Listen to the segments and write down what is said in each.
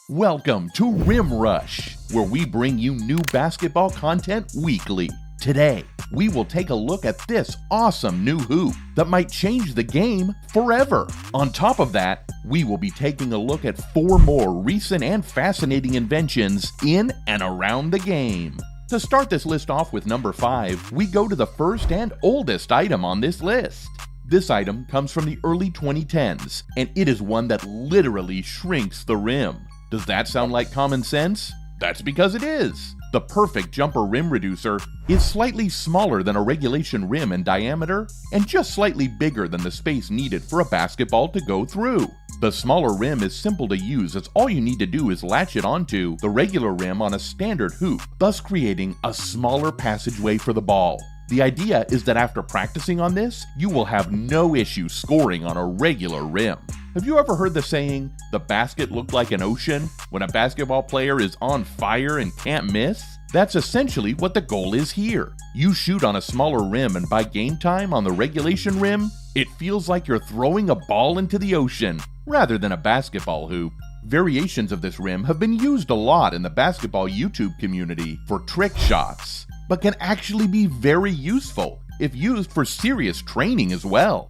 Welcome to Rim Rush, where we bring you new basketball content weekly. Today, we will take a look at this awesome new hoop that might change the game forever. On top of that, we will be taking a look at 4 more recent and fascinating inventions in and around the game. To start this list off with number 5, we go to the first and oldest item on this list. This item comes from the early 2010s, and it is one that literally shrinks the rim. Does that sound like common sense? That's because it is. The perfect jumper rim reducer is slightly smaller than a regulation rim in diameter and just slightly bigger than the space needed for a basketball to go through. The smaller rim is simple to use, as all you need to do is latch it onto the regular rim on a standard hoop, thus creating a smaller passageway for the ball. The idea is that after practicing on this, you will have no issue scoring on a regular rim. Have you ever heard the saying, "The basket looked like an ocean," when a basketball player is on fire and can't miss? That's essentially what the goal is here. You shoot on a smaller rim, and by game time on the regulation rim, it feels like you're throwing a ball into the ocean rather than a basketball hoop. Variations of this rim have been used a lot in the basketball YouTube community for trick shots, but can actually be very useful if used for serious training as well.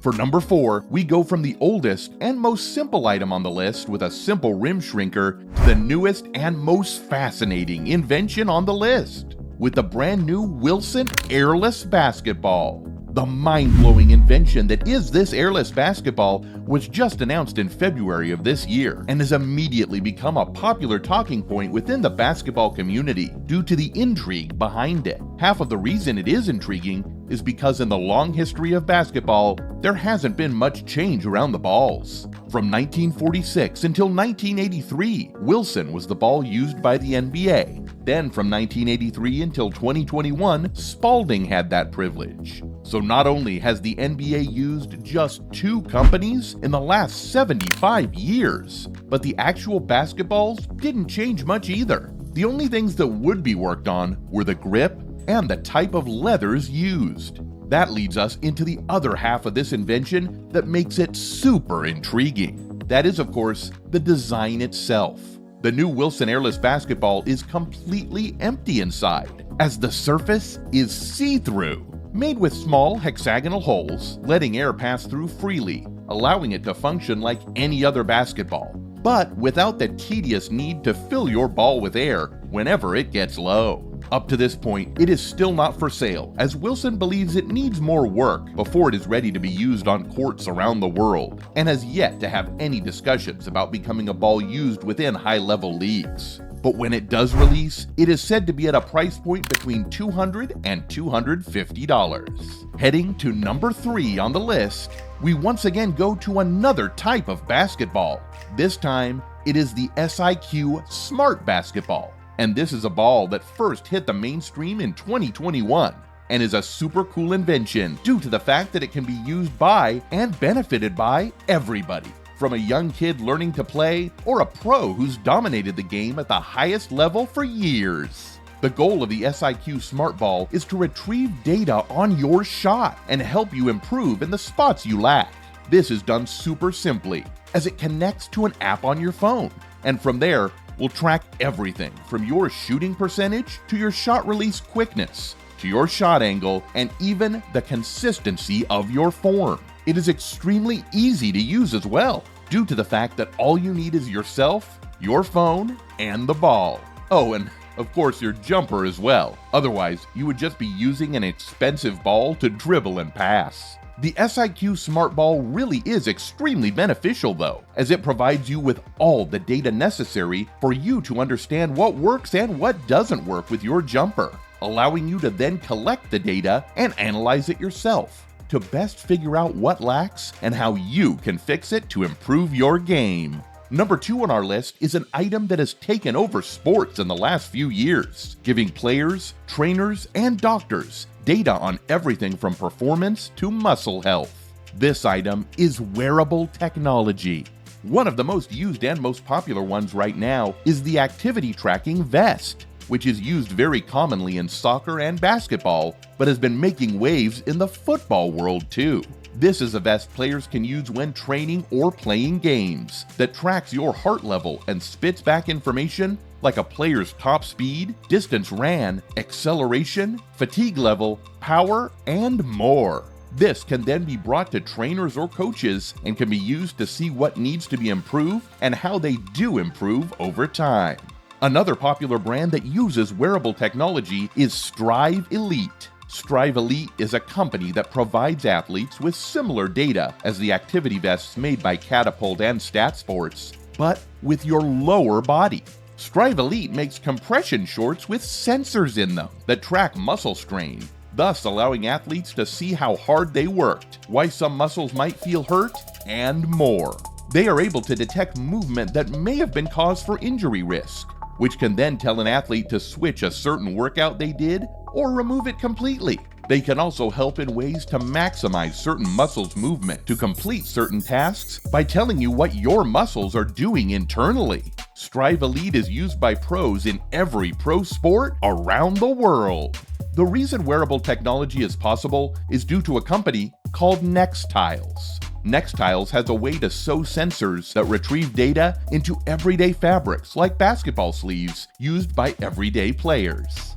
For number 4, we go from the oldest and most simple item on the list with a simple rim shrinker to the newest and most fascinating invention on the list, with the brand new Wilson airless basketball. The mind-blowing invention that is this airless basketball was just announced in February of this year and has immediately become a popular talking point within the basketball community due to the intrigue behind it. Half of the reason it is intriguing is because in the long history of basketball, there hasn't been much change around the balls. From 1946 until 1983, Wilson was the ball used by the NBA. Then from 1983 until 2021, Spalding had that privilege. So not only has the NBA used just 2 companies in the last 75 years, but the actual basketballs didn't change much either. The only things that would be worked on were the grip and the type of leathers used. That leads us into the other half of this invention that makes it super intriguing. That is, of course, the design itself. The new Wilson airless basketball is completely empty inside, as the surface is see-through, made with small hexagonal holes, letting air pass through freely, allowing it to function like any other basketball, but without the tedious need to fill your ball with air whenever it gets low. Up to this point, it is still not for sale, as Wilson believes it needs more work before it is ready to be used on courts around the world, and has yet to have any discussions about becoming a ball used within high-level leagues. But when it does release, it is said to be at a price point between $200 and $250. Heading to number 3 on the list, we once again go to another type of basketball. This time, it is the SIQ Smart Basketball. And this is a ball that first hit the mainstream in 2021 and is a super cool invention due to the fact that it can be used by and benefited by everybody, from a young kid learning to play or a pro who's dominated the game at the highest level for years. The goal of the SIQ Smart Ball is to retrieve data on your shot and help you improve in the spots you lack. This is done super simply, as it connects to an app on your phone, and from there, will track everything from your shooting percentage to your shot release quickness, to your shot angle, and even the consistency of your form. It is extremely easy to use as well, due to the fact that all you need is yourself, your phone, and the ball. Oh, and of course your jumper as well. Otherwise, you would just be using an expensive ball to dribble and pass. The SIQ Smart Ball really is extremely beneficial though, as it provides you with all the data necessary for you to understand what works and what doesn't work with your jumper, allowing you to then collect the data and analyze it yourself to best figure out what lacks and how you can fix it to improve your game. Number 2 on our list is an item that has taken over sports in the last few years, giving players, trainers, and doctors data on everything from performance to muscle health. This item is wearable technology. One of the most used and most popular ones right now is the activity tracking vest. which is used very commonly in soccer and basketball, but has been making waves in the football world too. This is a vest players can use when training or playing games that tracks your heart level and spits back information like a player's top speed, distance ran, acceleration, fatigue level, power, and more. This can then be brought to trainers or coaches and can be used to see what needs to be improved and how they do improve over time. Another popular brand that uses wearable technology is Strive Elite. Strive Elite is a company that provides athletes with similar data as the activity vests made by Catapult and Stat Sports, but with your lower body. Strive Elite makes compression shorts with sensors in them that track muscle strain, thus allowing athletes to see how hard they worked, why some muscles might feel hurt, and more. They are able to detect movement that may have been cause for injury risk, which can then tell an athlete to switch a certain workout they did or remove it completely. They can also help in ways to maximize certain muscles' movement to complete certain tasks by telling you what your muscles are doing internally. Strive Elite is used by pros in every pro sport around the world. The reason wearable technology is possible is due to a company called Nextiles. Nextiles has a way to sew sensors that retrieve data into everyday fabrics like basketball sleeves used by everyday players.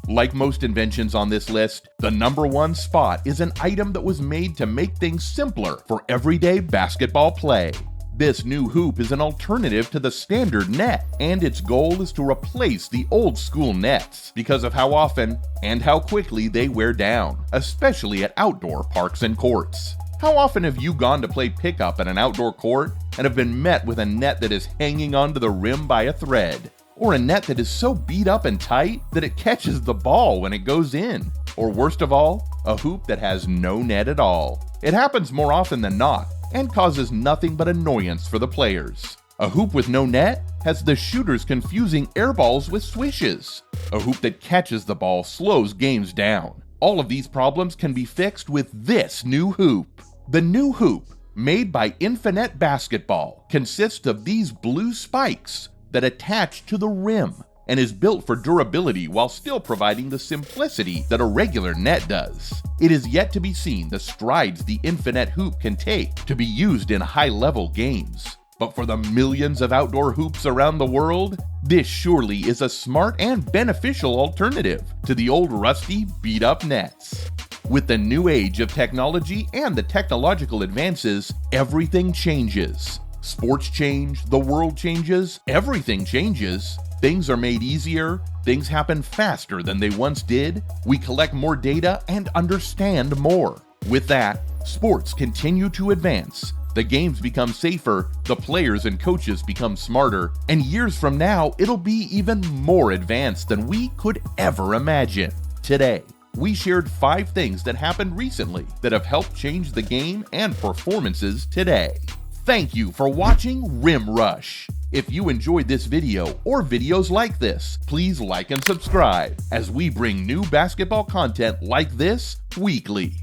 Like most inventions on this list, the number one spot is an item that was made to make things simpler for everyday basketball play. This new hoop is an alternative to the standard net, and its goal is to replace the old school nets because of how often and how quickly they wear down, especially at outdoor parks and courts. How often have you gone to play pickup at an outdoor court and have been met with a net that is hanging onto the rim by a thread? Or a net that is so beat up and tight that it catches the ball when it goes in? Or worst of all, a hoop that has no net at all. It happens more often than not and causes nothing but annoyance for the players. A hoop with no net has the shooters confusing air balls with swishes. A hoop that catches the ball slows games down. All of these problems can be fixed with this new hoop. The new hoop, made by Infinite Basketball, consists of these blue spikes that attach to the rim and is built for durability while still providing the simplicity that a regular net does. It is yet to be seen the strides the Infinite hoop can take to be used in high-level games. But for the millions of outdoor hoops around the world, this surely is a smart and beneficial alternative to the old rusty, beat-up nets. With the new age of technology and the technological advances, everything changes. Sports change, the world changes, everything changes. Things are made easier, things happen faster than they once did, we collect more data and understand more. With that, sports continue to advance, the games become safer, the players and coaches become smarter, and years from now, it'll be even more advanced than we could ever imagine. Today, we shared 5 things that happened recently that have helped change the game and performances today. Thank you for watching Rim Rush. If you enjoyed this video or videos like this, please like and subscribe as we bring new basketball content like this weekly.